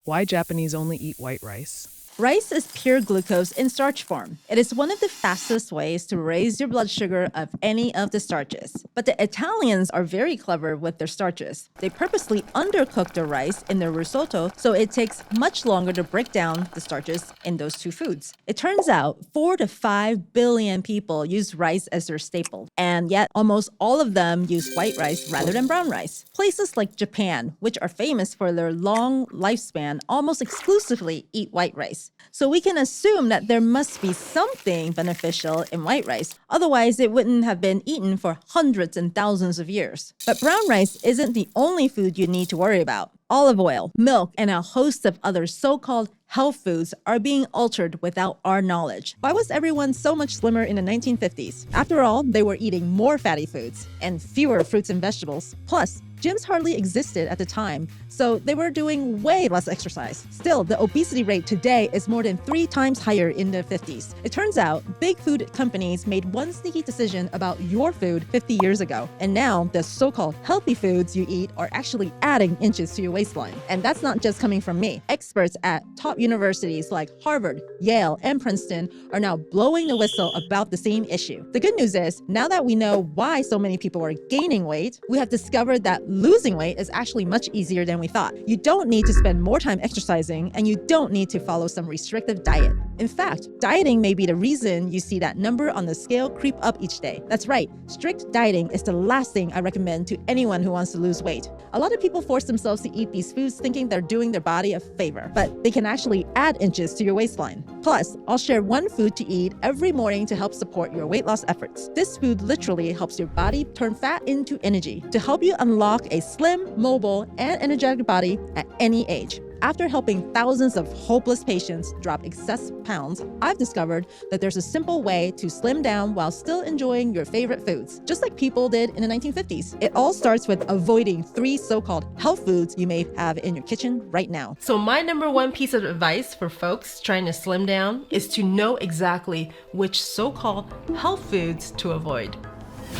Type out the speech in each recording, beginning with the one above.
Why Japanese only eat white rice? Rice is pure glucose in starch form. It is one of the fastest ways to raise your blood sugar of any of the starches. But the Italians are very clever with their starches. They purposely undercook the rice in their risotto, so it takes much longer to break down the starches in those two foods. It turns out 4 to 5 billion people use rice as their staple, and yet almost all of them use white rice rather than brown rice. Places like Japan, which are famous for their long lifespan, almost exclusively eat white rice. So we can assume that there must be something beneficial in white rice. Otherwise, it wouldn't have been eaten for hundreds and thousands of years. But brown rice isn't the only food you need to worry about. Olive oil, milk, and a host of other so-called health foods are being altered without our knowledge. Why was everyone so much slimmer in the 1950s? After all, they were eating more fatty foods and fewer fruits and vegetables. Plus, gyms hardly existed at the time, so they were doing way less exercise. Still, the obesity rate today is more than 3 times higher in the 50s. It turns out, big food companies made one sneaky decision about your food 50 years ago, and now the so-called healthy foods you eat are actually adding inches to your waistline. And that's not just coming from me. Experts at top universities like Harvard, Yale, and Princeton are now blowing the whistle about the same issue. The good news is, now that we know why so many people are gaining weight, we have discovered that losing weight is actually much easier than we thought. You don't need to spend more time exercising, and you don't need to follow some restrictive diet. In fact, dieting may be the reason you see that number on the scale creep up each day. That's right, strict dieting is the last thing I recommend to anyone who wants to lose weight. A lot of people force themselves to eat these foods thinking they're doing their body a favor, but they can actually add inches to your waistline. Plus, I'll share one food to eat every morning to help support your weight loss efforts. This food literally helps your body turn fat into energy to help you unlock a slim, mobile, and energetic body at any age. After helping thousands of hopeless patients drop excess pounds, I've discovered that there's a simple way to slim down while still enjoying your favorite foods, just like people did in the 1950s. It all starts with avoiding 3 so-called health foods you may have in your kitchen right now. So my number one piece of advice for folks trying to slim down is to know exactly which so-called health foods to avoid.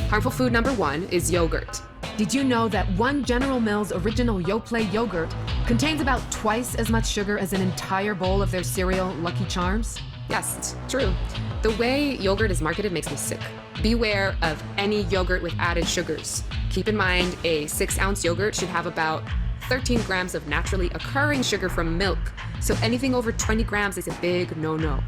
Harmful food number 1 is yogurt. Did you know that one General Mills original Yoplait yogurt contains about twice as much sugar as an entire bowl of their cereal Lucky Charms? Yes, it's true. The way yogurt is marketed makes me sick. Beware of any yogurt with added sugars. Keep in mind, a 6-ounce yogurt should have about 13 grams of naturally occurring sugar from milk, so anything over 20 grams is a big no-no.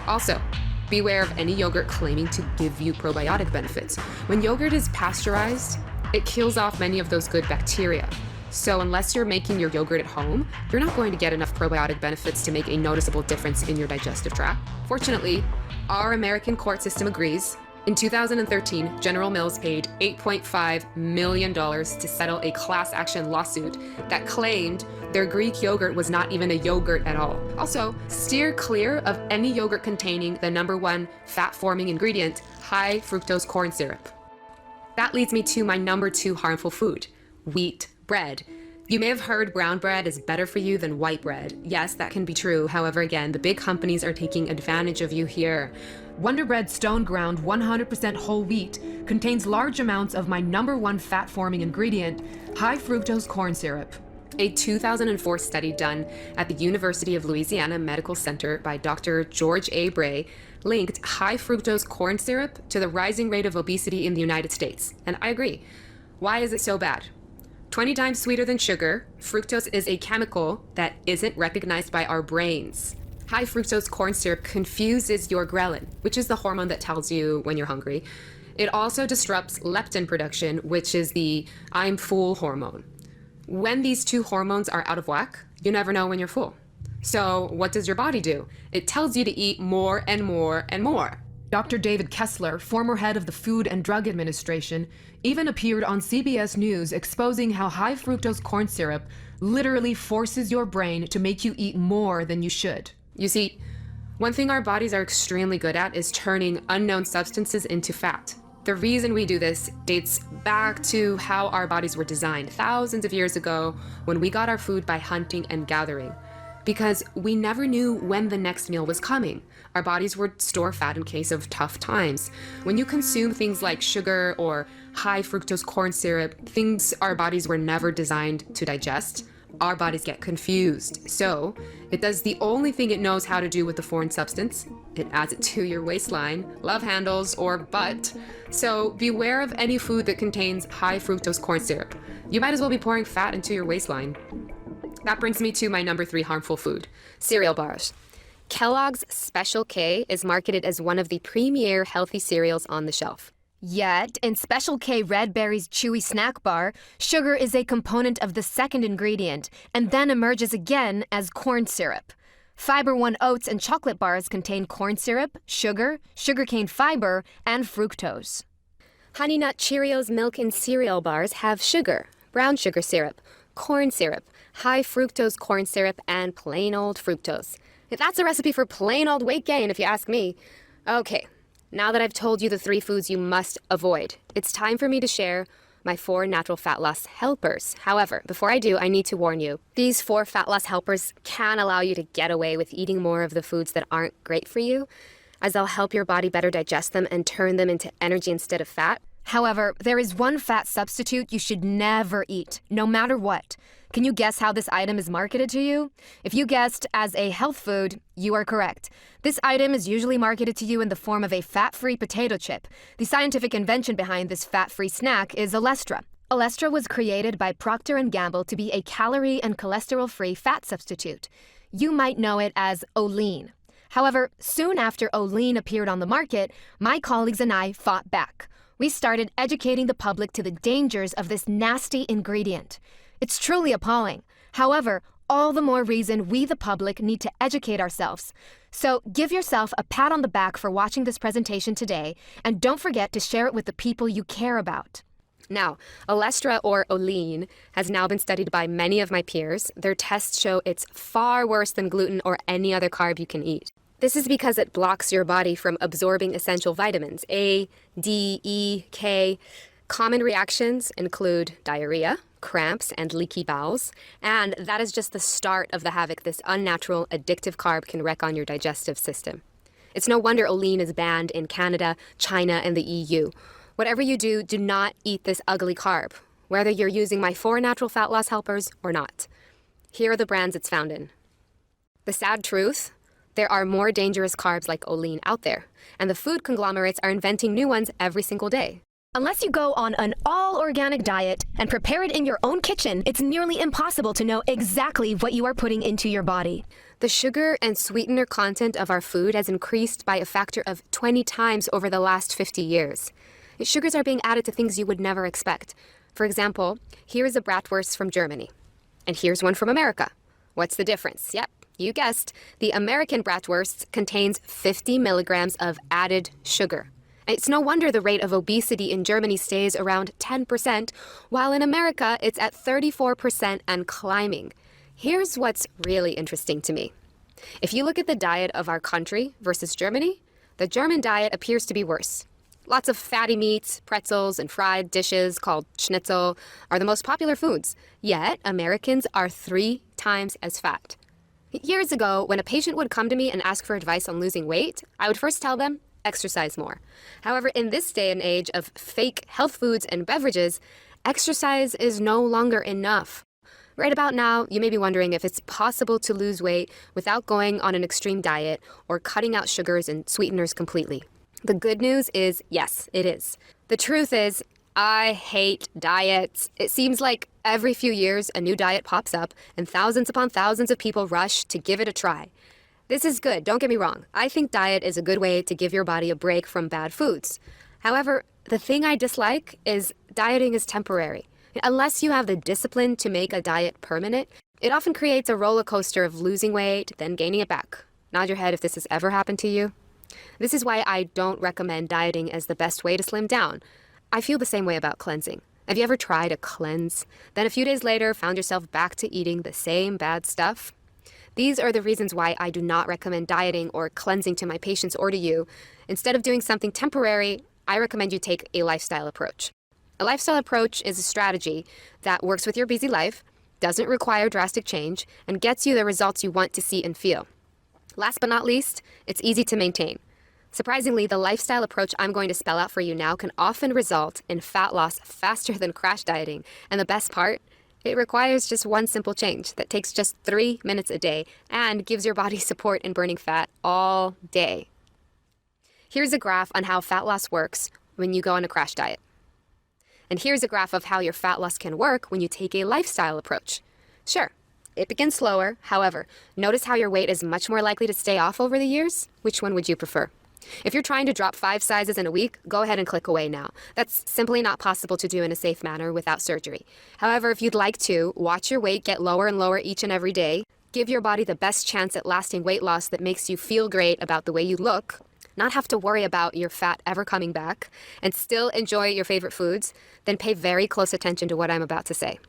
Also, beware of any yogurt claiming to give you probiotic benefits. When yogurt is pasteurized, it kills off many of those good bacteria. So unless you're making your yogurt at home, you're not going to get enough probiotic benefits to make a noticeable difference in your digestive tract. Fortunately, our American court system agrees. In 2013, General Mills paid $8.5 million to settle a class action lawsuit that claimed their Greek yogurt was not even a yogurt at all. Also, steer clear of any yogurt containing the number 1 fat-forming ingredient, high fructose corn syrup. That leads me to my number 2 harmful food, wheat bread. You may have heard brown bread is better for you than white bread. Yes, that can be true. However, again, the big companies are taking advantage of you here. Wonder Bread Stone Ground 100% whole wheat contains large amounts of my number 1 fat-forming ingredient, high fructose corn syrup. A 2004 study done at the University of Louisiana Medical Center by Dr. George A. Bray linked high fructose corn syrup to the rising rate of obesity in the United States. And I agree. Why is it so bad? 20 times sweeter than sugar, fructose is a chemical that isn't recognized by our brains. High fructose corn syrup confuses your ghrelin, which is the hormone that tells you when you're hungry. It also disrupts leptin production, which is the I'm full hormone. When these 2 hormones are out of whack, you never know when you're full. So what does your body do? It tells you to eat more and more and more. Dr. David Kessler, former head of the Food and Drug Administration, even appeared on CBS News exposing how high fructose corn syrup literally forces your brain to make you eat more than you should. You see, one thing our bodies are extremely good at is turning unknown substances into fat. The reason we do this dates back to how our bodies were designed thousands of years ago when we got our food by hunting and gathering. Because we never knew when the next meal was coming. Our bodies would store fat in case of tough times. When you consume things like sugar or high fructose corn syrup, things our bodies were never designed to digest, our bodies get confused. So it does the only thing it knows how to do with the foreign substance. It adds it to your waistline, love handles, or butt. So beware of any food that contains high fructose corn syrup. You might as well be pouring fat into your waistline. That brings me to my number 3 harmful food, cereal bars. Kellogg's Special K is marketed as one of the premier healthy cereals on the shelf. Yet, in Special K Red Berry's chewy snack bar, sugar is a component of the second ingredient and then emerges again as corn syrup. Fiber One oats and chocolate bars contain corn syrup, sugar, sugarcane fiber, and fructose. Honey Nut Cheerios milk and cereal bars have sugar, brown sugar syrup, corn syrup, high fructose corn syrup, and plain old fructose. That's a recipe for plain old weight gain, if you ask me. Okay, now that I've told you the 3 foods you must avoid, it's time for me to share my 4 natural fat loss helpers. However, before I do, I need to warn you. These 4 fat loss helpers can allow you to get away with eating more of the foods that aren't great for you, as they'll help your body better digest them and turn them into energy instead of fat. However, there is one fat substitute you should never eat, no matter what. Can you guess how this item is marketed to you? If you guessed as a health food, you are correct. This item is usually marketed to you in the form of a fat-free potato chip. The scientific invention behind this fat-free snack is Olestra. Olestra was created by Procter & Gamble to be a calorie and cholesterol-free fat substitute. You might know it as Olean. However, soon after Olean appeared on the market, my colleagues and I fought back. We started educating the public to the dangers of this nasty ingredient. It's truly appalling. However, all the more reason we, the public, need to educate ourselves. So give yourself a pat on the back for watching this presentation today, and don't forget to share it with the people you care about. Now, Olestra or Olean has now been studied by many of my peers. Their tests show it's far worse than gluten or any other carb you can eat. This is because it blocks your body from absorbing essential vitamins A, D, E, K. Common reactions include diarrhea, cramps, and leaky bowels, and that is just the start of the havoc this unnatural, addictive carb can wreak on your digestive system. It's no wonder Olean is banned in Canada, China, and the EU. Whatever you do, do not eat this ugly carb, whether you're using my 4 natural fat loss helpers or not. Here are the brands it's found in. The sad truth: there are more dangerous carbs like Olean out there, and the food conglomerates are inventing new ones every single day. Unless you go on an all-organic diet and prepare it in your own kitchen, it's nearly impossible to know exactly what you are putting into your body. The sugar and sweetener content of our food has increased by a factor of 20 times over the last 50 years. Sugars are being added to things you would never expect. For example, here is a bratwurst from Germany, and here's one from America. What's the difference? Yep, you guessed. The American bratwurst contains 50 milligrams of added sugar. It's no wonder the rate of obesity in Germany stays around 10%, while in America it's at 34% and climbing. Here's what's really interesting to me. If you look at the diet of our country versus Germany, the German diet appears to be worse. Lots of fatty meats, pretzels, and fried dishes called schnitzel are the most popular foods, yet Americans are 3 times as fat. Years ago, when a patient would come to me and ask for advice on losing weight, I would first tell them, exercise more. However, in this day and age of fake health foods and beverages, exercise is no longer enough. Right about now, you may be wondering if it's possible to lose weight without going on an extreme diet or cutting out sugars and sweeteners completely. The good news is, yes, it is. The truth is, I hate diets. It seems like every few years a new diet pops up and thousands upon thousands of people rush to give it a try. This is good, don't get me wrong. I think diet is a good way to give your body a break from bad foods. However, the thing I dislike is dieting is temporary. Unless you have the discipline to make a diet permanent, it often creates a roller coaster of losing weight, then gaining it back. Nod your head if this has ever happened to you. This is why I don't recommend dieting as the best way to slim down. I feel the same way about cleansing. Have you ever tried a cleanse, then a few days later found yourself back to eating the same bad stuff? These are the reasons why I do not recommend dieting or cleansing to my patients or to you. Instead of doing something temporary, I recommend you take a lifestyle approach. A lifestyle approach is a strategy that works with your busy life, doesn't require drastic change, and gets you the results you want to see and feel. Last but not least, it's easy to maintain. Surprisingly, the lifestyle approach I'm going to spell out for you now can often result in fat loss faster than crash dieting. And the best part, It requires just one simple change that takes just 3 minutes a day and gives your body support in burning fat all day. Here's a graph on how fat loss works when you go on a crash diet. And here's a graph of how your fat loss can work when you take a lifestyle approach. Sure, it begins slower. However, notice how your weight is much more likely to stay off over the years? Which one would you prefer? If you're trying to drop 5 sizes in a week, go ahead and click away now. That's simply not possible to do in a safe manner without surgery. However, if you'd like to, watch your weight get lower and lower each and every day. Give your body the best chance at lasting weight loss that makes you feel great about the way you look, not have to worry about your fat ever coming back, and still enjoy your favorite foods, then pay very close attention to what I'm about to say.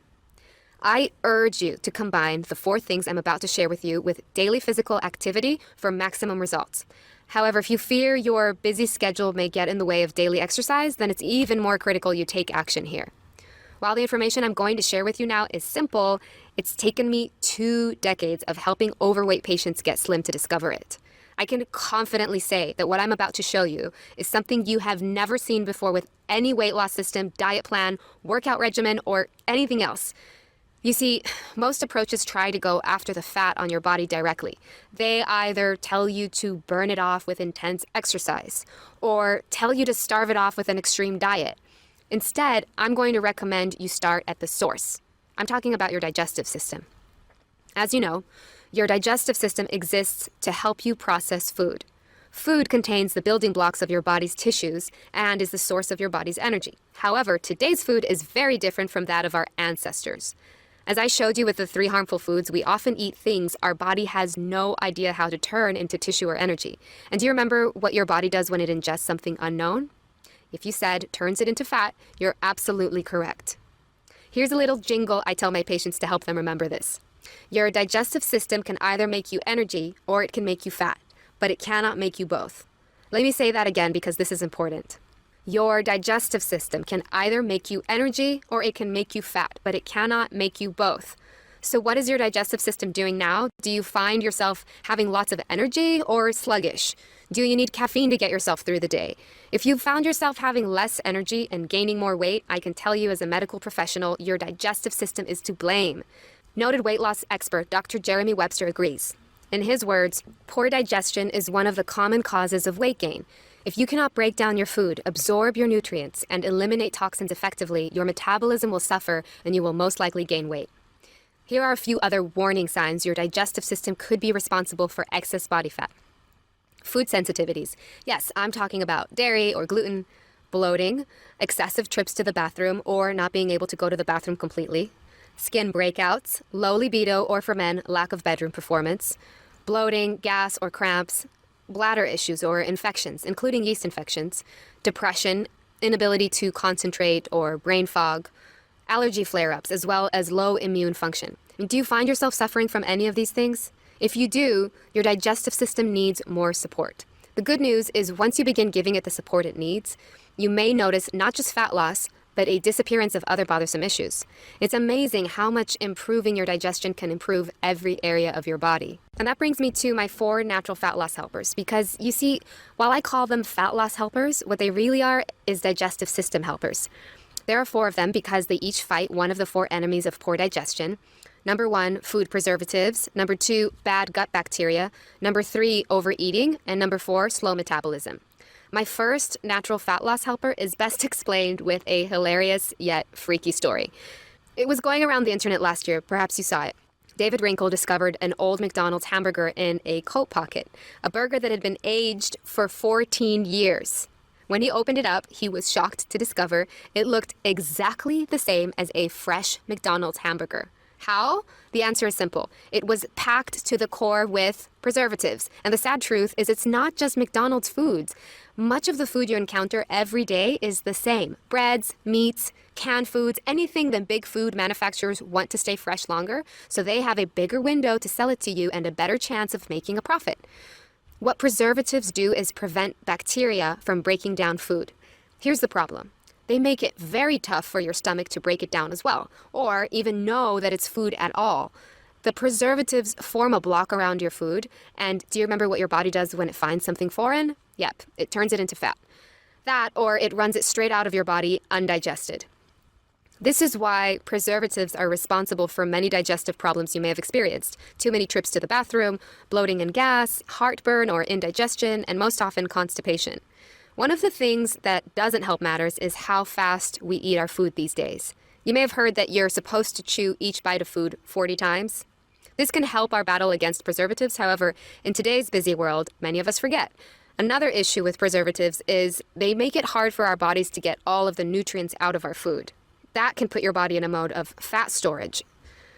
I urge you to combine the 4 things I'm about to share with you with daily physical activity for maximum results. However, if you fear your busy schedule may get in the way of daily exercise, then it's even more critical you take action here. While the information I'm going to share with you now is simple, it's taken me 2 decades of helping overweight patients get slim to discover it. I can confidently say that what I'm about to show you is something you have never seen before with any weight loss system, diet plan, workout regimen, or anything else. You see, most approaches try to go after the fat on your body directly. They either tell you to burn it off with intense exercise, or tell you to starve it off with an extreme diet. Instead, I'm going to recommend you start at the source. I'm talking about your digestive system. As you know, your digestive system exists to help you process food. Food contains the building blocks of your body's tissues and is the source of your body's energy. However, today's food is very different from that of our ancestors. As I showed you with the 3 harmful foods, we often eat things our body has no idea how to turn into tissue or energy. And do you remember what your body does when it ingests something unknown? If you said turns it into fat, you're absolutely correct. Here's a little jingle I tell my patients to help them remember this. Your digestive system can either make you energy or it can make you fat, but it cannot make you both. Let me say that again because this is important. Your digestive system can either make you energy or it can make you fat, but it cannot make you both. So what is your digestive system doing now? Do you find yourself having lots of energy or sluggish? Do you need caffeine to get yourself through the day? If you found yourself having less energy and gaining more weight, I can tell you as a medical professional, your digestive system is to blame. Noted weight loss expert Dr. Jeremy Webster agrees. In his words, poor digestion is one of the common causes of weight gain. If you cannot break down your food, absorb your nutrients, and eliminate toxins effectively, your metabolism will suffer and you will most likely gain weight. Here are a few other warning signs your digestive system could be responsible for excess body fat. Food sensitivities. Yes, I'm talking about dairy or gluten, bloating, excessive trips to the bathroom or not being able to go to the bathroom completely, skin breakouts, low libido or for men, lack of bedroom performance, bloating, gas or cramps, bladder issues or infections, including yeast infections, depression, inability to concentrate or brain fog, allergy flare-ups, as well as low immune function. Do you find yourself suffering from any of these things? If you do, your digestive system needs more support. The good news is once you begin giving it the support it needs, you may notice not just fat loss, but a disappearance of other bothersome issues. It's amazing how much improving your digestion can improve every area of your body. And that brings me to my 4 natural fat loss helpers, because you see, while I call them fat loss helpers, what they really are is digestive system helpers. There are 4 of them because they each fight one of the 4 enemies of poor digestion. Number 1, food preservatives. Number 2, bad gut bacteria. Number 3, overeating. And number 4, slow metabolism. My first natural fat loss helper is best explained with a hilarious yet freaky story. It was going around the internet last year, perhaps you saw it. David Wrinkle discovered an old McDonald's hamburger in a coat pocket, a burger that had been aged for 14 years. When he opened it up, he was shocked to discover it looked exactly the same as a fresh McDonald's hamburger. How? The answer is simple. It was packed to the core with preservatives. And the sad truth is it's not just McDonald's foods. Much of the food you encounter every day is the same. Breads, meats, canned foods, anything that big food manufacturers want to stay fresh longer, so they have a bigger window to sell it to you and a better chance of making a profit. What preservatives do is prevent bacteria from breaking down food. Here's the problem. They make it very tough for your stomach to break it down as well, or even know that it's food at all. The preservatives form a block around your food, and do you remember what your body does when it finds something foreign? Yep, it turns it into fat. That, or it runs it straight out of your body undigested. This is why preservatives are responsible for many digestive problems you may have experienced. Too many trips to the bathroom, bloating and gas, heartburn or indigestion, and most often constipation. One of the things that doesn't help matters is how fast we eat our food these days. You may have heard that you're supposed to chew each bite of food 40 times. This can help our battle against preservatives. However, in today's busy world, many of us forget. Another issue with preservatives is they make it hard for our bodies to get all of the nutrients out of our food. That can put your body in a mode of fat storage.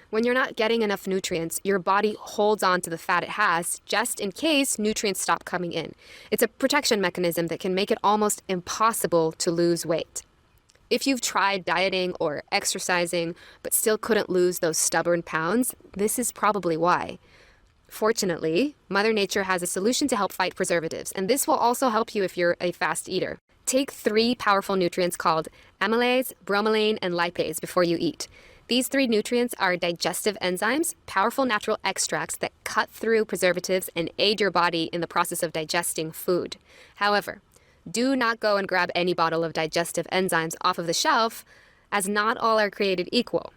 When you're not getting enough nutrients, your body holds on to the fat it has just in case nutrients stop coming in. It's a protection mechanism that can make it almost impossible to lose weight. If you've tried dieting or exercising but still couldn't lose those stubborn pounds, this is probably why. Fortunately, Mother Nature has a solution to help fight preservatives, and this will also help you if you're a fast eater. Take 3 powerful nutrients called amylase, bromelain, and lipase before you eat. These 3 nutrients are digestive enzymes, powerful natural extracts that cut through preservatives and aid your body in the process of digesting food. However, do not go and grab any bottle of digestive enzymes off of the shelf, as not all are created equal.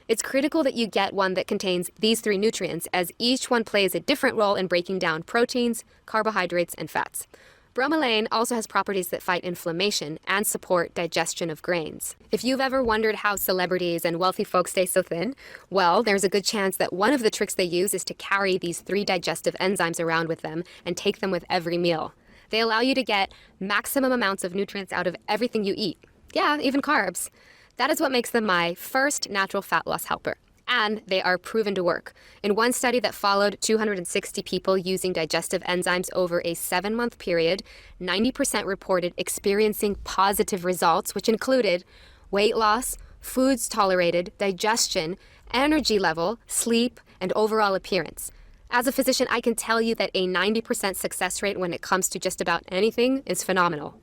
It's critical that you get one that contains these 3 nutrients, as each one plays a different role in breaking down proteins, carbohydrates, and fats. Bromelain also has properties that fight inflammation and support digestion of grains. If you've ever wondered how celebrities and wealthy folks stay so thin, well, there's a good chance that one of the tricks they use is to carry these 3 digestive enzymes around with them and take them with every meal. They allow you to get maximum amounts of nutrients out of everything you eat. Yeah, even carbs. That is what makes them my first natural fat loss helper. And they are proven to work. In one study that followed 260 people using digestive enzymes over a 7-month period, 90% reported experiencing positive results, which included weight loss, foods tolerated, digestion, energy level, sleep, and overall appearance. As a physician, I can tell you that a 90% success rate when it comes to just about anything is phenomenal.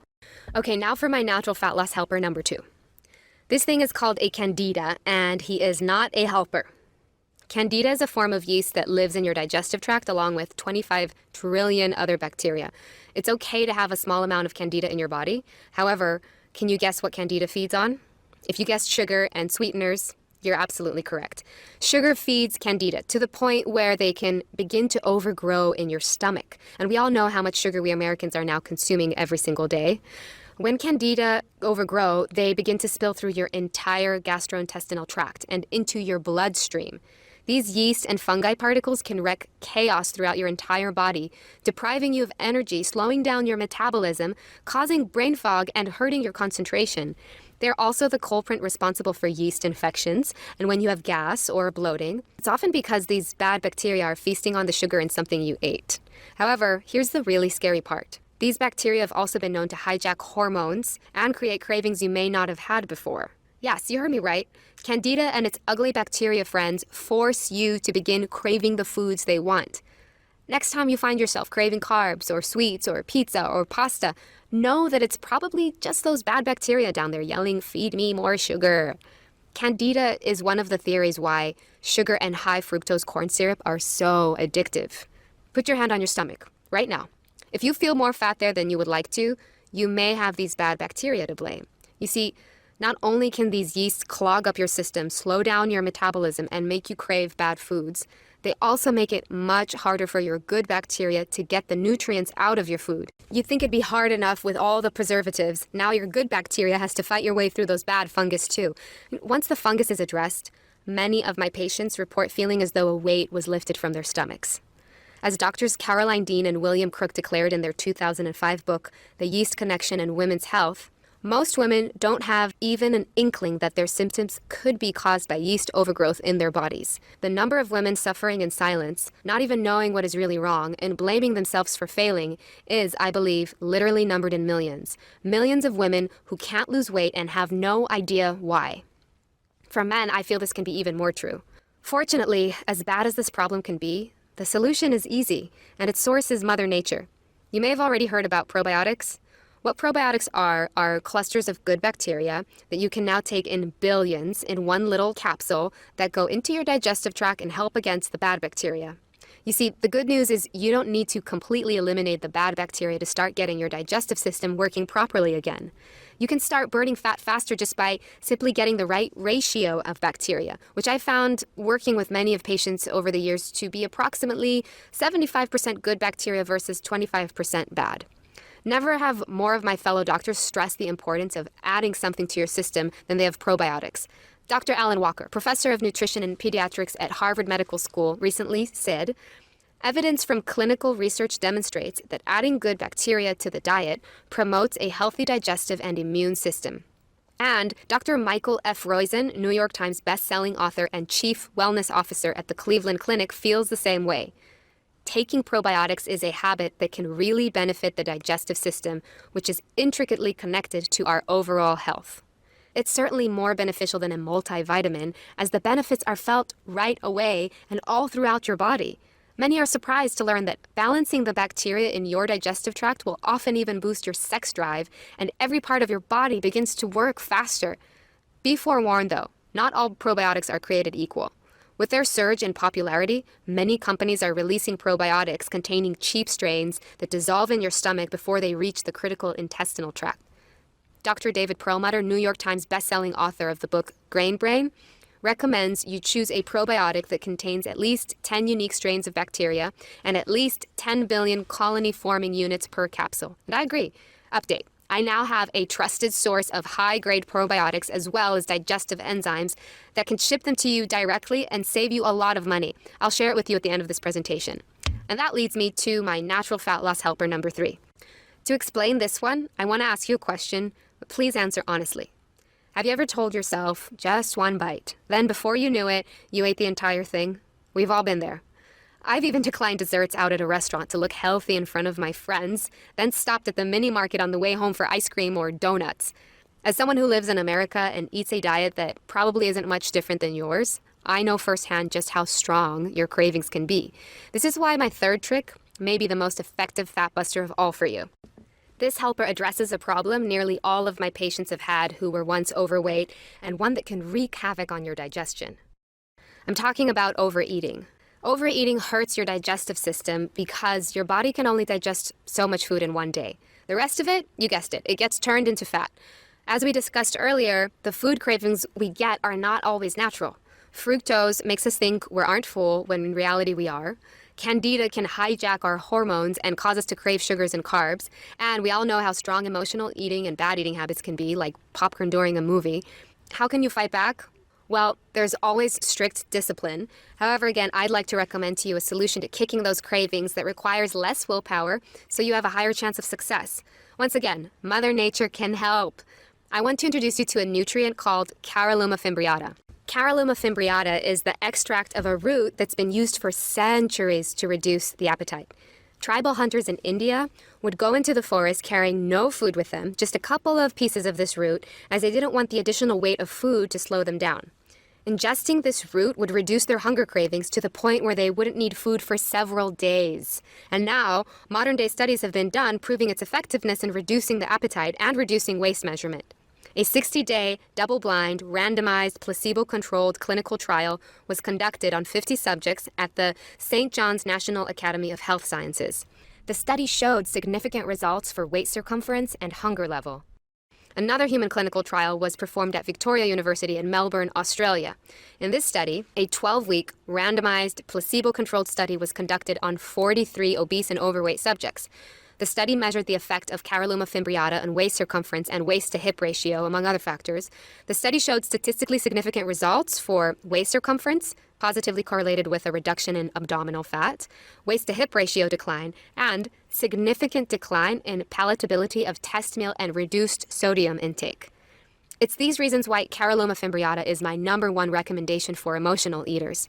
Okay, now for my natural fat loss helper number 2. This thing is called a candida, and he is not a helper. Candida is a form of yeast that lives in your digestive tract along with 25 trillion other bacteria. It's okay to have a small amount of candida in your body. However, can you guess what candida feeds on? If you guessed sugar and sweeteners, you're absolutely correct. Sugar feeds candida to the point where they can begin to overgrow in your stomach. And we all know how much sugar we Americans are now consuming every single day. When candida overgrow, they begin to spill through your entire gastrointestinal tract and into your bloodstream. These yeast and fungi particles can wreak chaos throughout your entire body, depriving you of energy, slowing down your metabolism, causing brain fog, and hurting your concentration. They're also the culprit responsible for yeast infections, and when you have gas or bloating, it's often because these bad bacteria are feasting on the sugar in something you ate. However, here's the really scary part. These bacteria have also been known to hijack hormones and create cravings you may not have had before. Yes, you heard me right. Candida and its ugly bacteria friends force you to begin craving the foods they want. Next time you find yourself craving carbs or sweets or pizza or pasta, know that it's probably just those bad bacteria down there yelling, "Feed me more sugar." Candida is one of the theories why sugar and high fructose corn syrup are so addictive. Put your hand on your stomach right now. If you feel more fat there than you would like to, you may have these bad bacteria to blame. You see, not only can these yeasts clog up your system, slow down your metabolism, and make you crave bad foods, they also make it much harder for your good bacteria to get the nutrients out of your food. You'd think it'd be hard enough with all the preservatives. Now your good bacteria has to fight your way through those bad fungus too. Once the fungus is addressed, many of my patients report feeling as though a weight was lifted from their stomachs. As doctors Caroline Dean and William Crook declared in their 2005 book, The Yeast Connection in Women's Health, most women don't have even an inkling that their symptoms could be caused by yeast overgrowth in their bodies. The number of women suffering in silence, not even knowing what is really wrong, and blaming themselves for failing is, I believe, literally numbered in millions. Millions of women who can't lose weight and have no idea why. For men, I feel this can be even more true. Fortunately, as bad as this problem can be, the solution is easy, and its source is Mother Nature. You may have already heard about probiotics. What probiotics are clusters of good bacteria that you can now take in billions in one little capsule that go into your digestive tract and help against the bad bacteria. You see, the good news is you don't need to completely eliminate the bad bacteria to start getting your digestive system working properly again. You can start burning fat faster just by simply getting the right ratio of bacteria, which I found working with many of patients over the years to be approximately 75% good bacteria versus 25% bad. Never have more of my fellow doctors stress the importance of adding something to your system than they have probiotics. Dr. Alan Walker, professor of nutrition and pediatrics at Harvard Medical School, recently said, "Evidence from clinical research demonstrates that adding good bacteria to the diet promotes a healthy digestive and immune system." And Dr. Michael F. Roizen, New York Times bestselling author and chief wellness officer at the Cleveland Clinic, feels the same way. Taking probiotics is a habit that can really benefit the digestive system, which is intricately connected to our overall health. It's certainly more beneficial than a multivitamin, as the benefits are felt right away and all throughout your body. Many are surprised to learn that balancing the bacteria in your digestive tract will often even boost your sex drive, and every part of your body begins to work faster. Be forewarned though, not all probiotics are created equal. With their surge in popularity, many companies are releasing probiotics containing cheap strains that dissolve in your stomach before they reach the critical intestinal tract. Dr. David Perlmutter, New York Times bestselling author of the book Grain Brain, recommends you choose a probiotic that contains at least 10 unique strains of bacteria and at least 10 billion colony-forming units per capsule. And I agree. Update. I now have a trusted source of high-grade probiotics as well as digestive enzymes that can ship them to you directly and save you a lot of money. I'll share it with you at the end of this presentation. And that leads me to my natural fat loss helper number 3. To explain this one, I want to ask you a question, but please answer honestly. Have you ever told yourself, just one bite, then before you knew it, you ate the entire thing? We've all been there. I've even declined desserts out at a restaurant to look healthy in front of my friends, then stopped at the mini market on the way home for ice cream or donuts. As someone who lives in America and eats a diet that probably isn't much different than yours, I know firsthand just how strong your cravings can be. This is why my third trick may be the most effective fat buster of all for you. This helper addresses a problem nearly all of my patients have had who were once overweight, and one that can wreak havoc on your digestion. I'm talking about overeating. Overeating hurts your digestive system because your body can only digest so much food in one day. The rest of it, you guessed it, it gets turned into fat. As we discussed earlier, the food cravings we get are not always natural. Fructose makes us think we aren't full when in reality we are. Candida can hijack our hormones and cause us to crave sugars and carbs. And we all know how strong emotional eating and bad eating habits can be, like popcorn during a movie. How can you fight back? Well, there's always strict discipline. However, again, I'd like to recommend to you a solution to kicking those cravings that requires less willpower so you have a higher chance of success. Once again, Mother Nature can help. I want to introduce you to a nutrient called Caralluma fimbriata. Caralluma fimbriata is the extract of a root that's been used for centuries to reduce the appetite. Tribal hunters in India would go into the forest carrying no food with them, just a couple of pieces of this root, as they didn't want the additional weight of food to slow them down. Ingesting this root would reduce their hunger cravings to the point where they wouldn't need food for several days. And now, modern-day studies have been done proving its effectiveness in reducing the appetite and reducing waist measurement. A 60-day, double-blind, randomized, placebo-controlled clinical trial was conducted on 50 subjects at the St. John's National Academy of Health Sciences. The study showed significant results for waist circumference and hunger level. Another human clinical trial was performed at Victoria University in Melbourne, Australia. In this study, a 12-week, randomized, placebo-controlled study was conducted on 43 obese and overweight subjects. The study measured the effect of Caralluma fimbriata on waist circumference and waist-to-hip ratio, among other factors. The study showed statistically significant results for waist circumference, positively correlated with a reduction in abdominal fat, waist-to-hip ratio decline, and significant decline in palatability of test meal and reduced sodium intake. It's these reasons why Caralluma fimbriata is my #1 recommendation for emotional eaters.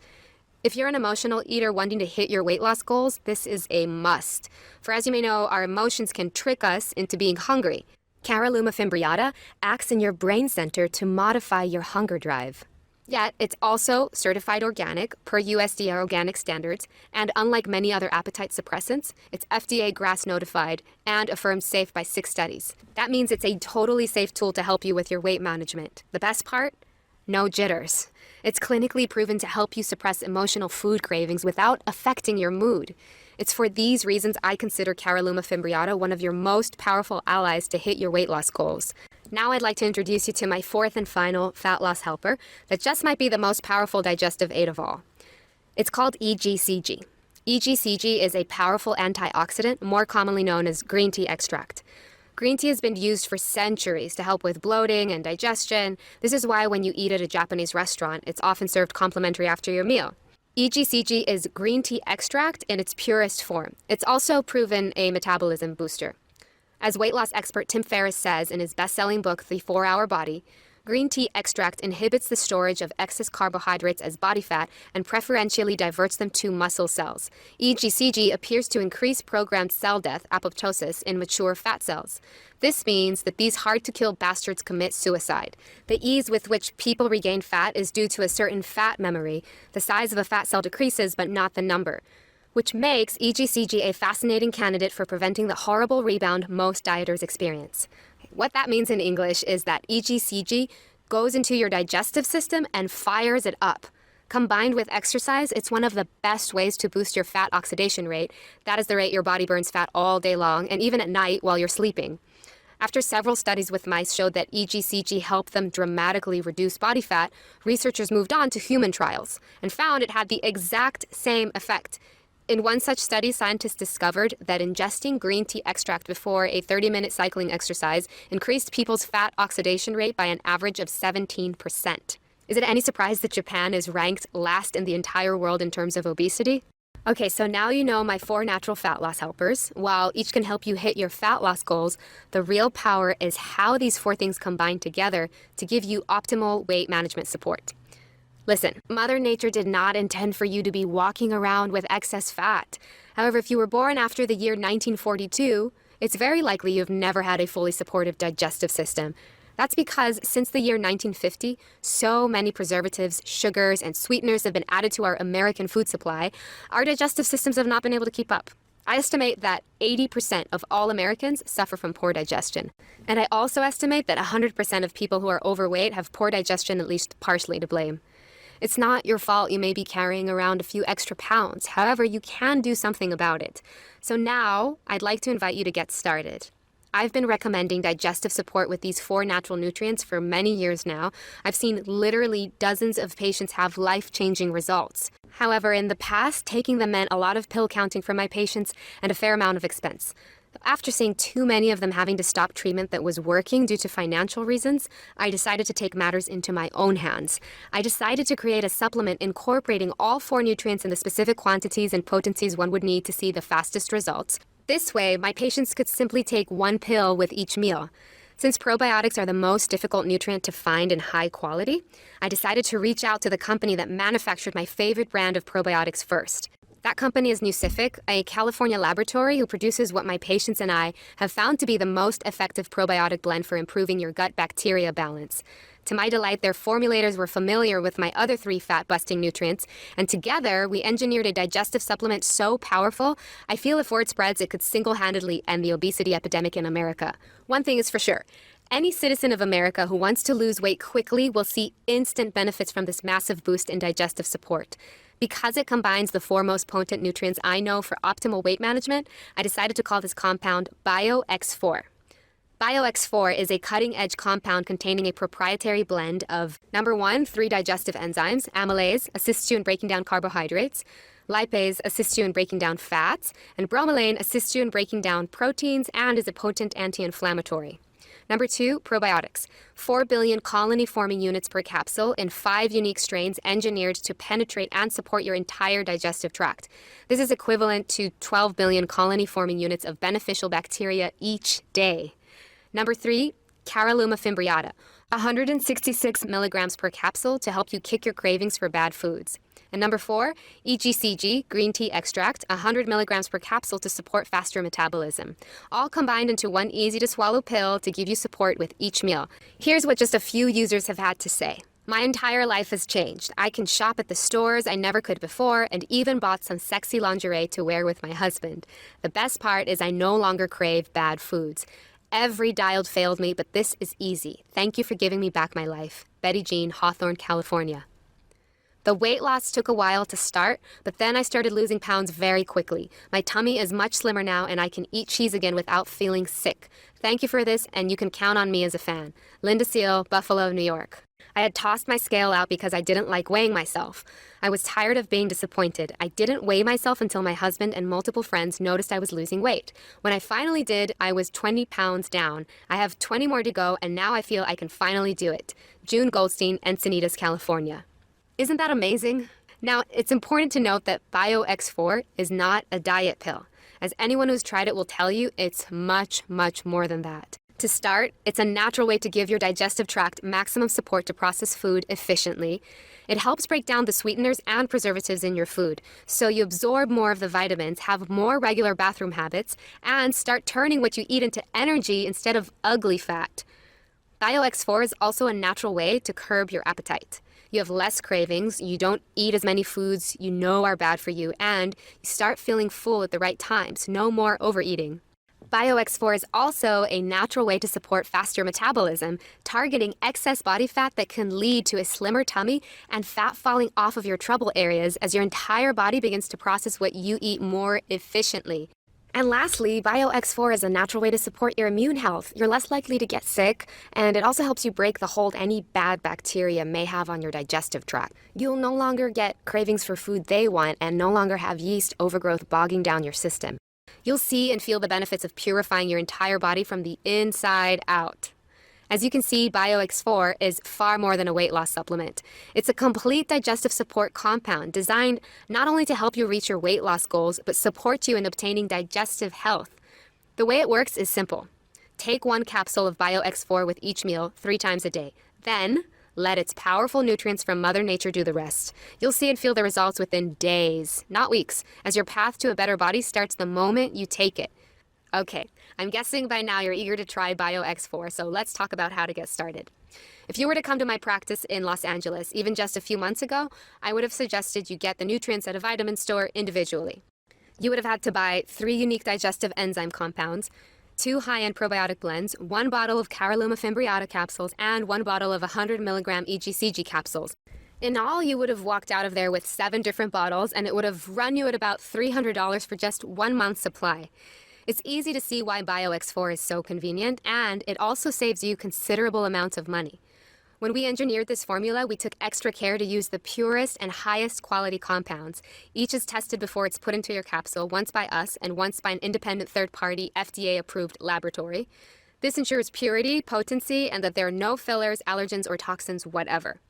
If you're an emotional eater wanting to hit your weight loss goals, this is a must. For as you may know, our emotions can trick us into being hungry. Caralluma fimbriata acts in your brain center to modify your hunger drive. Yet, it's also certified organic per USDA organic standards, and unlike many other appetite suppressants, it's FDA GRAS notified and affirmed safe by 6 studies. That means it's a totally safe tool to help you with your weight management. The best part? no jitters. It's clinically proven to help you suppress emotional food cravings without affecting your mood. It's for these reasons I consider Caralluma fimbriata one of your most powerful allies to hit your weight loss goals. Now I'd like to introduce you to my fourth and final fat loss helper that just might be the most powerful digestive aid of all. It's called EGCG. EGCG is a powerful antioxidant, more commonly known as green tea extract. Green tea has been used for centuries to help with bloating and digestion. This is why when you eat at a Japanese restaurant, it's often served complimentary after your meal. EGCG is green tea extract in its purest form. It's also proven a metabolism booster. As weight loss expert Tim Ferriss says in his best-selling book, The 4-Hour Body, green tea extract inhibits the storage of excess carbohydrates as body fat and preferentially diverts them to muscle cells. EGCG appears to increase programmed cell death, apoptosis, in mature fat cells. This means that these hard-to-kill bastards commit suicide. The ease with which people regain fat is due to a certain fat memory. The size of a fat cell decreases, but not the number, which makes EGCG a fascinating candidate for preventing the horrible rebound most dieters experience. What that means in English is that EGCG goes into your digestive system and fires it up. Combined with exercise, it's one of the best ways to boost your fat oxidation rate. That is the rate your body burns fat all day long and even at night while you're sleeping. After several studies with mice showed that EGCG helped them dramatically reduce body fat, researchers moved on to human trials and found it had the exact same effect. In one such study, scientists discovered that ingesting green tea extract before a 30-minute cycling exercise increased people's fat oxidation rate by an average of 17%. Is it any surprise that Japan is ranked last in the entire world in terms of obesity? Okay, so now you know my 4 natural fat loss helpers. While each can help you hit your fat loss goals, the real power is how these 4 things combine together to give you optimal weight management support. Listen, Mother Nature did not intend for you to be walking around with excess fat. However, if you were born after the year 1942, it's very likely you've never had a fully supportive digestive system. That's because since the year 1950, so many preservatives, sugars, and sweeteners have been added to our American food supply, our digestive systems have not been able to keep up. I estimate that 80% of all Americans suffer from poor digestion. And I also estimate that 100% of people who are overweight have poor digestion at least partially to blame. It's not your fault you may be carrying around a few extra pounds. However, you can do something about it. So now, I'd like to invite you to get started. I've been recommending digestive support with these 4 natural nutrients for many years now. I've seen literally dozens of patients have life-changing results. However, in the past, taking them meant a lot of pill counting for my patients and a fair amount of expense. After seeing too many of them having to stop treatment that was working due to financial reasons, I decided to take matters into my own hands. I decided to create a supplement incorporating all 4 nutrients in the specific quantities and potencies one would need to see the fastest results. This way, my patients could simply take 1 pill with each meal. Since probiotics are the most difficult nutrient to find in high quality, I decided to reach out to the company that manufactured my favorite brand of probiotics first. That company is Nucific, a California laboratory who produces what my patients and I have found to be the most effective probiotic blend for improving your gut bacteria balance. To my delight, their formulators were familiar with my other 3 fat-busting nutrients, and together we engineered a digestive supplement so powerful, I feel if word spreads, it could single-handedly end the obesity epidemic in America. One thing is for sure. Any citizen of America who wants to lose weight quickly will see instant benefits from this massive boost in digestive support. Because it combines the 4 most potent nutrients I know for optimal weight management, I decided to call this compound BioX4. BioX4 is a cutting-edge compound containing a proprietary blend of, number 1, 3 digestive enzymes. Amylase assists you in breaking down carbohydrates, lipase assists you in breaking down fats, and bromelain assists you in breaking down proteins and is a potent anti-inflammatory. Number 2, probiotics. 4 billion colony-forming units per capsule in 5 unique strains engineered to penetrate and support your entire digestive tract. This is equivalent to 12 billion colony-forming units of beneficial bacteria each day. Number 3, Caralluma fimbriata. 166 milligrams per capsule to help you kick your cravings for bad foods. And number 4, EGCG, green tea extract, 100 milligrams per capsule to support faster metabolism. All combined into 1 easy-to-swallow pill to give you support with each meal. Here's what just a few users have had to say. My entire life has changed. I can shop at the stores I never could before and even bought some sexy lingerie to wear with my husband. The best part is I no longer crave bad foods. Every dialed failed me, but this is easy. Thank you for giving me back my life. Betty Jean, Hawthorne, California. The weight loss took a while to start, but then I started losing pounds very quickly. My tummy is much slimmer now, and I can eat cheese again without feeling sick. Thank you for this, and you can count on me as a fan. Linda Seal, Buffalo, New York. I had tossed my scale out because I didn't like weighing myself. I was tired of being disappointed. I didn't weigh myself until my husband and multiple friends noticed I was losing weight. When I finally did, I was 20 pounds down. I have 20 more to go, and now I feel I can finally do it. June Goldstein, Encinitas, California. Isn't that amazing? Now, it's important to note that BioX4 is not a diet pill. As anyone who's tried it will tell you, it's much, much more than that. To start, it's a natural way to give your digestive tract maximum support to process food efficiently. It helps break down the sweeteners and preservatives in your food, so you absorb more of the vitamins, have more regular bathroom habits, and start turning what you eat into energy instead of ugly fat. BioX4 is also a natural way to curb your appetite. You have less cravings, you don't eat as many foods you know are bad for you, and you start feeling full at the right times. No more overeating. BioX4 is also a natural way to support faster metabolism, targeting excess body fat that can lead to a slimmer tummy and fat falling off of your trouble areas as your entire body begins to process what you eat more efficiently. And lastly, BioX4 is a natural way to support your immune health. You're less likely to get sick, and it also helps you break the hold any bad bacteria may have on your digestive tract. You'll no longer get cravings for food they want and no longer have yeast overgrowth bogging down your system. You'll see and feel the benefits of purifying your entire body from the inside out. As you can see, BioX4 is far more than a weight loss supplement. It's a complete digestive support compound designed not only to help you reach your weight loss goals, but support you in obtaining digestive health. The way it works is simple. Take 1 capsule of BioX4 with each meal 3 times a day. Then, let its powerful nutrients from Mother Nature do the rest. You'll see and feel the results within days, not weeks, as your path to a better body starts the moment you take it. Okay, I'm guessing by now you're eager to try BioX4, so let's talk about how to get started. If you were to come to my practice in Los Angeles, even just a few months ago, I would have suggested you get the nutrients at a vitamin store individually. You would have had to buy 3 unique digestive enzyme compounds, 2 high-end probiotic blends, 1 bottle of Caralluma Fimbriata capsules, and 1 bottle of 100 milligram EGCG capsules. In all, you would have walked out of there with 7 different bottles, and it would have run you at about $300 for just 1 month's supply. It's easy to see why BioX4 is so convenient, and it also saves you considerable amounts of money. When we engineered this formula, we took extra care to use the purest and highest quality compounds. Each is tested before it's put into your capsule, once by us and once by an independent third-party FDA-approved laboratory. This ensures purity, potency, and that there are no fillers, allergens, or toxins whatever.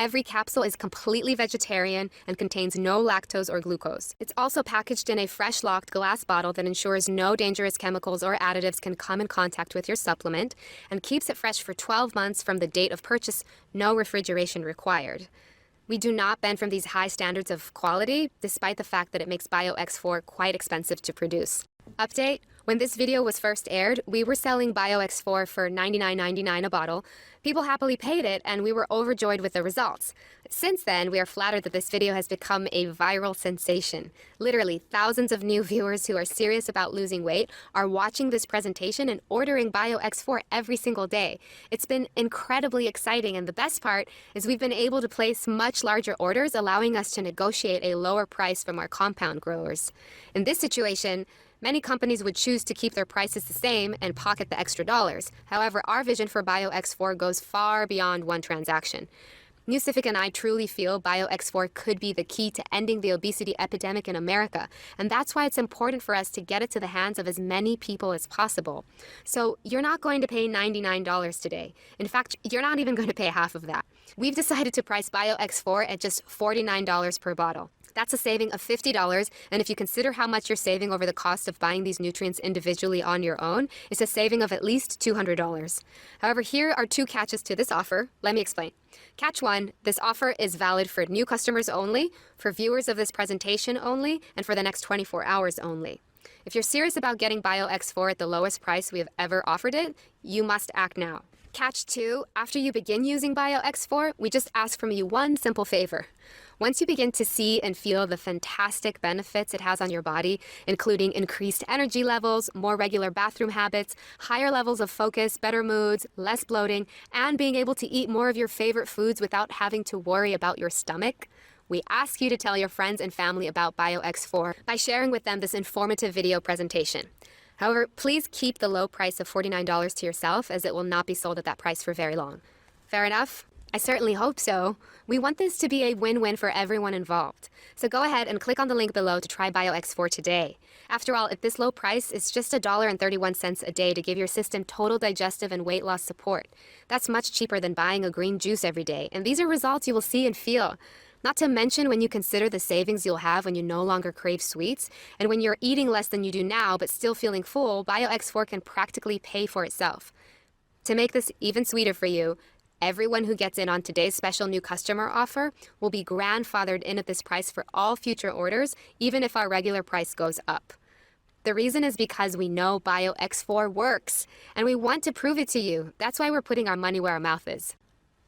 Every capsule is completely vegetarian and contains no lactose or glucose. It's also packaged in a fresh locked glass bottle that ensures no dangerous chemicals or additives can come in contact with your supplement and keeps it fresh for 12 months from the date of purchase, no refrigeration required. We do not bend from these high standards of quality, despite the fact that it makes BioX4 quite expensive to produce. Update: when this video was first aired, we were selling BioX4 for $99.99 a bottle. People happily paid it, and we were overjoyed with the results. Since then, we are flattered that this video has become a viral sensation. Literally, thousands of new viewers who are serious about losing weight are watching this presentation and ordering BioX4 every single day. It's been incredibly exciting, and the best part is we've been able to place much larger orders, allowing us to negotiate a lower price from our compound growers. In this situation, many companies would choose to keep their prices the same and pocket the extra dollars. However, our vision for BioX4 goes far beyond one transaction. Newcific and I truly feel BioX4 could be the key to ending the obesity epidemic in America, and that's why it's important for us to get it to the hands of as many people as possible. So you're not going to pay $99 today. In fact, you're not even going to pay half of that. We've decided to price BioX4 at just $49 per bottle. That's a saving of $50, and if you consider how much you're saving over the cost of buying these nutrients individually on your own, it's a saving of at least $200. However, here are 2 catches to this offer. Let me explain. Catch 1, this offer is valid for new customers only, for viewers of this presentation only, and for the next 24 hours only. If you're serious about getting BioX4 at the lowest price we have ever offered it, you must act now. Catch 2, after you begin using BioX4, we just ask from you one simple favor. Once you begin to see and feel the fantastic benefits it has on your body, including increased energy levels, more regular bathroom habits, higher levels of focus, better moods, less bloating, and being able to eat more of your favorite foods without having to worry about your stomach, we ask you to tell your friends and family about BioX4 by sharing with them this informative video presentation. However, please keep the low price of $49 to yourself, as it will not be sold at that price for very long. Fair enough? I certainly hope so. We want this to be a win-win for everyone involved. So go ahead and click on the link below to try BioX4 today. After all, at this low price, it's just $1.31 a day to give your system total digestive and weight loss support. That's much cheaper than buying a green juice every day, and these are results you will see and feel. Not to mention when you consider the savings you'll have when you no longer crave sweets, and when you're eating less than you do now but still feeling full, BioX4 can practically pay for itself. To make this even sweeter for you, everyone who gets in on today's special new customer offer will be grandfathered in at this price for all future orders, even if our regular price goes up. The reason is because we know BioX4 works, and we want to prove it to you. That's why we're putting our money where our mouth is.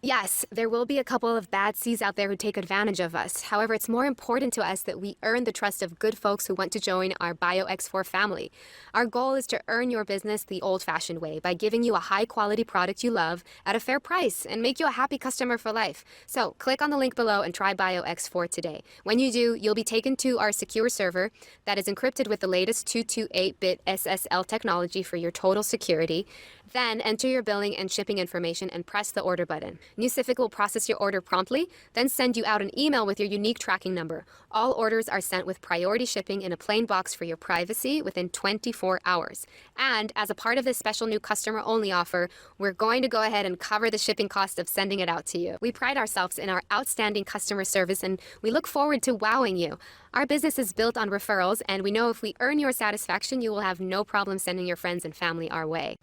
Yes, there will be a couple of bad seeds out there who take advantage of us. However, it's more important to us that we earn the trust of good folks who want to join our BioX4 family. Our goal is to earn your business the old-fashioned way by giving you a high-quality product you love at a fair price and make you a happy customer for life. So click on the link below and try BioX4 today. When you do, you'll be taken to our secure server that is encrypted with the latest 228-bit SSL technology for your total security. Then enter your billing and shipping information and press the order button. Nucific will process your order promptly, then send you out an email with your unique tracking number. All orders are sent with priority shipping in a plain box for your privacy within 24 hours. And as a part of this special new customer-only offer, we're going to go ahead and cover the shipping cost of sending it out to you. We pride ourselves in our outstanding customer service, and we look forward to wowing you. Our business is built on referrals, and we know if we earn your satisfaction, you will have no problem sending your friends and family our way.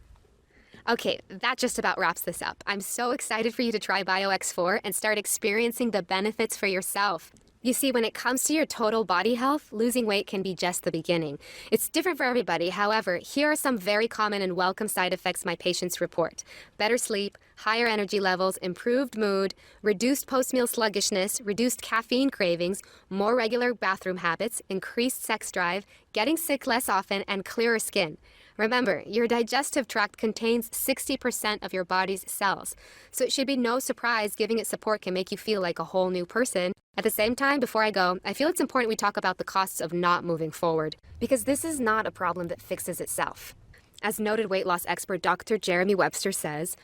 Okay, that just about wraps this up. I'm so excited for you to try BioX4 and start experiencing the benefits for yourself. You see, when it comes to your total body health, losing weight can be just the beginning. It's different for everybody. However, here are some very common and welcome side effects my patients report. Better sleep, higher energy levels, improved mood, reduced post-meal sluggishness, reduced caffeine cravings, more regular bathroom habits, increased sex drive, getting sick less often, and clearer skin. Remember, your digestive tract contains 60% of your body's cells, so it should be no surprise giving it support can make you feel like a whole new person. At the same time, before I go, I feel it's important we talk about the costs of not moving forward, because this is not a problem that fixes itself. As noted weight loss expert Dr. Jeremy Webster says,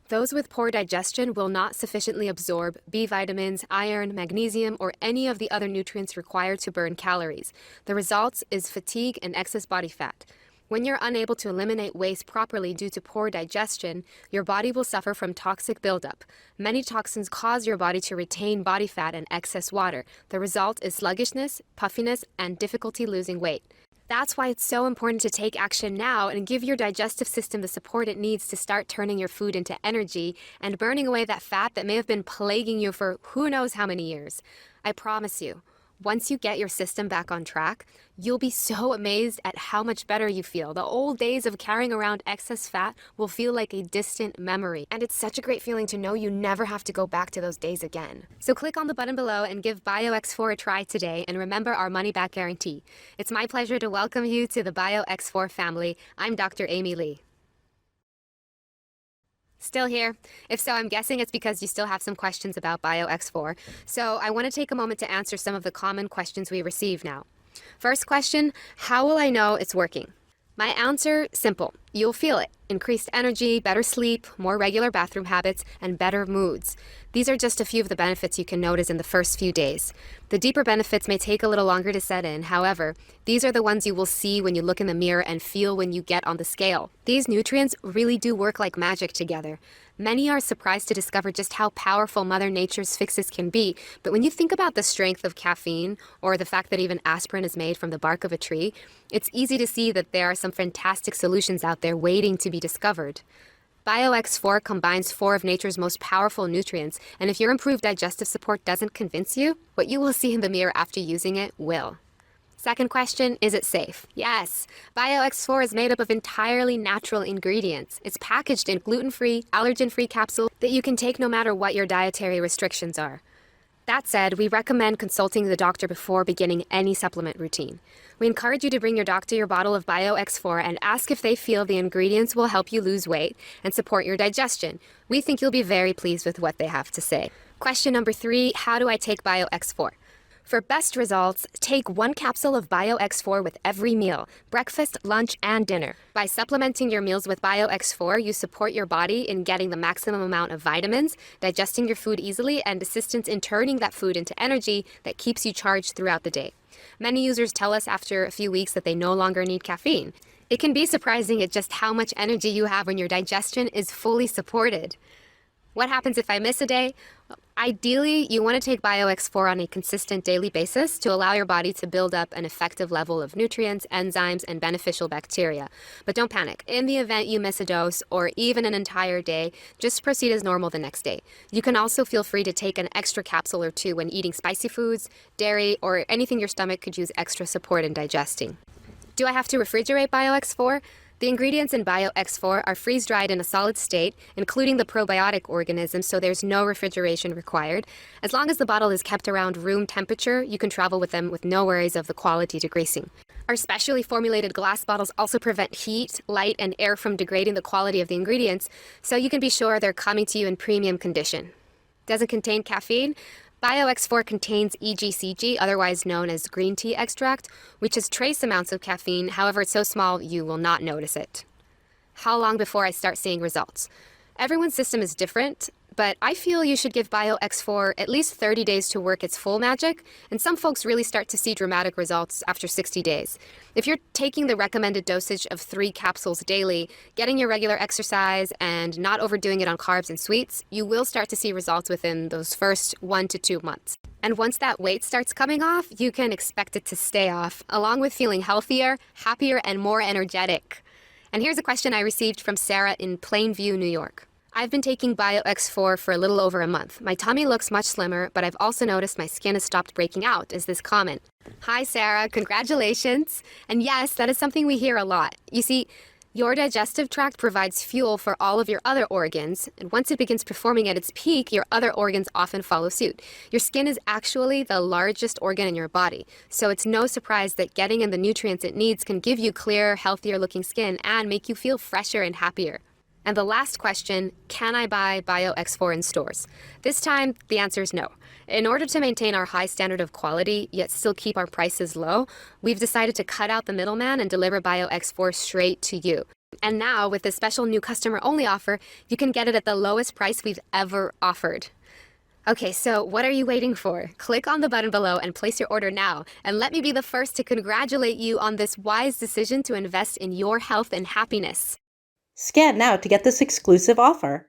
those with poor digestion will not sufficiently absorb B vitamins, iron, magnesium, or any of the other nutrients required to burn calories. The result is fatigue and excess body fat. When you're unable to eliminate waste properly due to poor digestion, your body will suffer from toxic buildup. Many toxins cause your body to retain body fat and excess water. The result is sluggishness, puffiness, and difficulty losing weight. That's why it's so important to take action now and give your digestive system the support it needs to start turning your food into energy and burning away that fat that may have been plaguing you for who knows how many years. I promise you, once you get your system back on track, you'll be so amazed at how much better you feel. The old days of carrying around excess fat will feel like a distant memory. And it's such a great feeling to know you never have to go back to those days again. So click on the button below and give BioX4 a try today, and remember our money-back guarantee. It's my pleasure to welcome you to the BioX4 family. I'm Dr. Amy Lee. Still here? If so, I'm guessing it's because you still have some questions about BioX4. So I want to take a moment to answer some of the common questions we receive now. First question, how will I know it's working? My answer, simple. You'll feel it. Increased energy, better sleep, more regular bathroom habits, and better moods. These are just a few of the benefits you can notice in the first few days. The deeper benefits may take a little longer to set in. However, these are the ones you will see when you look in the mirror and feel when you get on the scale. These nutrients really do work like magic together. Many are surprised to discover just how powerful Mother Nature's fixes can be, but when you think about the strength of caffeine, or the fact that even aspirin is made from the bark of a tree, it's easy to see that there are some fantastic solutions out there waiting to be discovered. BioX4 combines 4 of nature's most powerful nutrients, and if your improved digestive support doesn't convince you, what you will see in the mirror after using it will. Second question, is it safe? Yes. BioX4 is made up of entirely natural ingredients. It's packaged in gluten-free, allergen-free capsules that you can take no matter what your dietary restrictions are. That said, we recommend consulting the doctor before beginning any supplement routine. We encourage you to bring your doctor your bottle of BioX4 and ask if they feel the ingredients will help you lose weight and support your digestion. We think you'll be very pleased with what they have to say. Question number 3, how do I take BioX4? For best results, take 1 capsule of BioX4 with every meal, breakfast, lunch, and dinner. By supplementing your meals with BioX4, you support your body in getting the maximum amount of vitamins, digesting your food easily, and assistance in turning that food into energy that keeps you charged throughout the day. Many users tell us after a few weeks that they no longer need caffeine. It can be surprising at just how much energy you have when your digestion is fully supported. What happens if I miss a day? Ideally, you want to take BioX4 on a consistent daily basis to allow your body to build up an effective level of nutrients, enzymes, and beneficial bacteria. But don't panic. In the event you miss a dose or even an entire day, just proceed as normal the next day. You can also feel free to take an extra capsule or 2 when eating spicy foods, dairy, or anything your stomach could use extra support in digesting. Do I have to refrigerate BioX4? The ingredients in BioX4 are freeze-dried in a solid state, including the probiotic organisms, so there's no refrigeration required. As long as the bottle is kept around room temperature, you can travel with them with no worries of the quality degreasing. Our specially formulated glass bottles also prevent heat, light, and air from degrading the quality of the ingredients, so you can be sure they're coming to you in premium condition. Doesn't contain caffeine? BioX4 contains EGCG, otherwise known as green tea extract, which has trace amounts of caffeine. However, it's so small you will not notice it. How long before I start seeing results? Everyone's system is different, but I feel you should give BioX4 at least 30 days to work its full magic, and some folks really start to see dramatic results after 60 days. If you're taking the recommended dosage of 3 capsules daily, getting your regular exercise, and not overdoing it on carbs and sweets, you will start to see results within those first 1 to 2 months. And once that weight starts coming off, you can expect it to stay off, along with feeling healthier, happier, and more energetic. And here's a question I received from Sarah in Plainview, New York. I've been taking BioX4 for a little over a month. My tummy looks much slimmer, but I've also noticed my skin has stopped breaking out. Is this common? Hi, Sarah. Congratulations. And yes, that is something we hear a lot. You see, your digestive tract provides fuel for all of your other organs, and once it begins performing at its peak, your other organs often follow suit. Your skin is actually the largest organ in your body, so it's no surprise that getting in the nutrients it needs can give you clearer, healthier looking skin and make you feel fresher and happier. And the last question, can I buy BioX4 in stores? This time, the answer is no. In order to maintain our high standard of quality, yet still keep our prices low, we've decided to cut out the middleman and deliver BioX4 straight to you. And now, with this special new customer-only offer, you can get it at the lowest price we've ever offered. Okay, so what are you waiting for? Click on the button below and place your order now. And let me be the first to congratulate you on this wise decision to invest in your health and happiness. Scan now to get this exclusive offer.